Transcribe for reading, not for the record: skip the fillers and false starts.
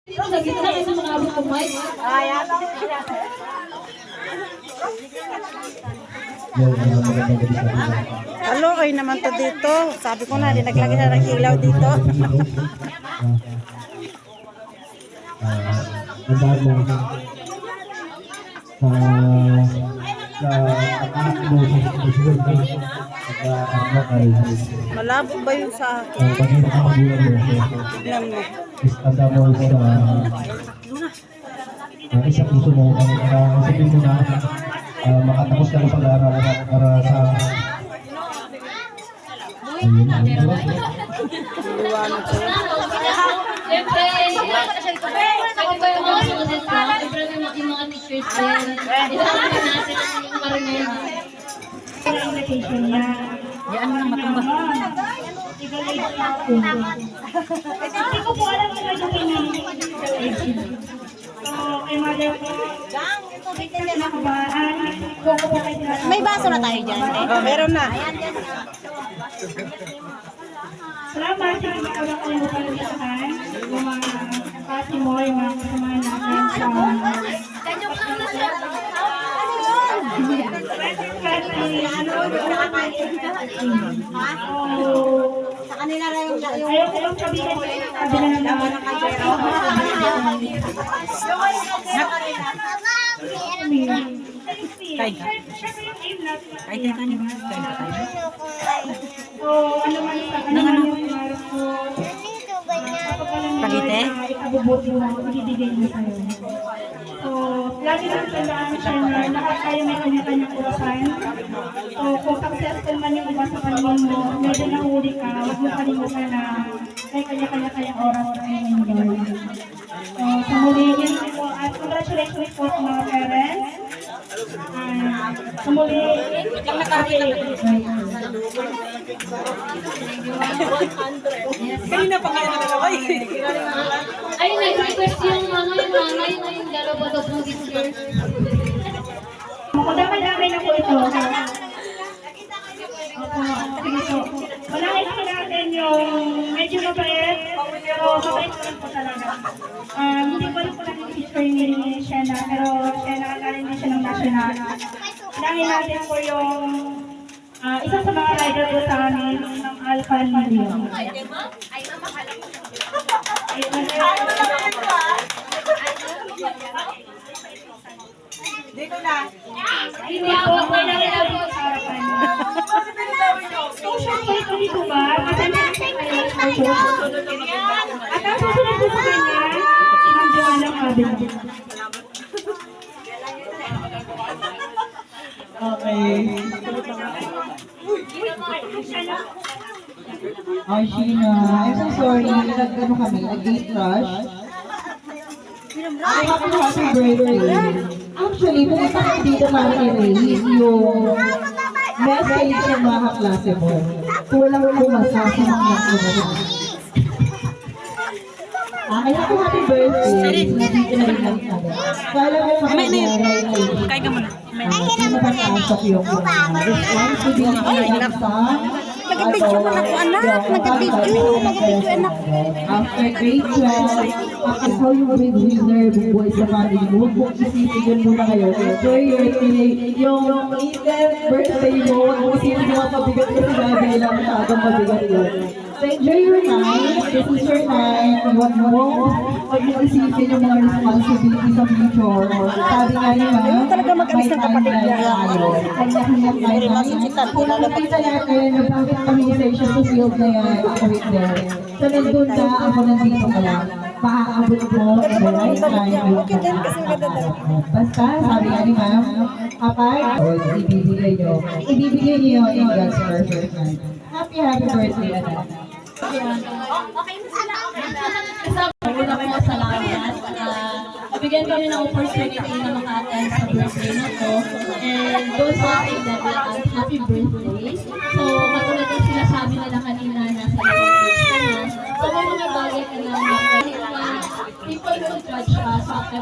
Lagi na kayo sa mga abot ko, Mike. Halo, ay naman to dito. Sabi ko na, naglagay na ng ilaw dito. Malabo ba yun sa akin? Tignan mo. Isa puso mo, isipin mo na makatapos ka ng pag-aaral para sa Liwanag ko. Siyempre, ako ba yung mga sumunod ko? Siyempre, yung mga teachers din. Isama natin yung marinig. Invitation niya. Yan mo lang matumba. Hindi ko po alam kung ano pinag-invitation. So, kay mother po, nakabaan, kung ko po kayo May baso na tayo dyan, eh? Oh, meron na. salamat sa mga kalimutan ng isahan, yung mga kapati mo, yung mga kasama natin sa Sa kanila lang yung ayaw ko lang sabihin sabi na naman ng kajero. Kain ka? Kain ka niyo. Kain ka tayo. So, ano man sa kanila yung pangarap ko. Pagite? Ikabubuti mo, ibibigay mo sa'yo. So, lagi natin tandaan siya na nakakaya may kanya-kanyang orasan. So, kung successful man yung iba sa paningin mo, medyo nahuli ka, huwag mo kalimutan na may kanya-kanyang oras na yung gawin. So, sa muli, yun po. At congratulations po sa mga parents. Sa muli, Kanina pa kayo nakalaway. Ay, nag-request yung mga yung dalawa daw po teachers. Madami-dami na po ito. Opo, sige po. Unahin po natin yung medyo mabait, pero mabait po rin po talaga. Hindi ko rin po natin teacher ni Shena, pero Shena nakagaling din siya ng national. Unahin natin po yung isa sa mga rider po sa amin ng Alpha Mario. Dito na. Hindi po, wala na po sa harapan. Social po ito dito ba? Masaya kayo sa social. At ang susunod po sa kanya, si Ma'am Joanna Cabin. okay. Ay, Sheena, I'm so sorry. Nag-ano kami, nag-gate crush. Happy birthday. Actually, pumunta ka dito para i-raise yung message ng mga kaklase mo. Kulang kumasa sa mga klase mo. Kaya po happy birthday. Nandito na rin lang kami. Kala mo mag-aaral Kain ka muna. hindi napapasok yung responsibility sa Nag-video ka na po, anak. Nag-video. Nag-video, anak. after grade 12, after how you will winner, bubuhay sa family mo, kung isipin yun muna kayo, enjoy your day, yung birthday mo, kung isipin yung mga pabigat ko sa gabi lang, masyadong mabigat yun. So enjoy your night, this is your night, huwag mo isipin yung mga responsibilities sa future. Sabi nga nila, Ayun talaga mag-alis ng kapatid niya. Kung nakikita natin na bakit communication sa field na yan, ako hindi. So nandun ka, ako nandito ka lang. Maaabot mo in the right time. Basta, sabi nga ni ma'am, kapag ibibigay nyo, niyo in God's perfect time. Happy birthday, anak. Una po salamat. Nabigyan kami ng opportunity na maka-attend sa birthday na to. And those who think that happy birthday. So, katulad ng sinasabi nila kanina na sa page na, so may mga bagay ka na people will judge us after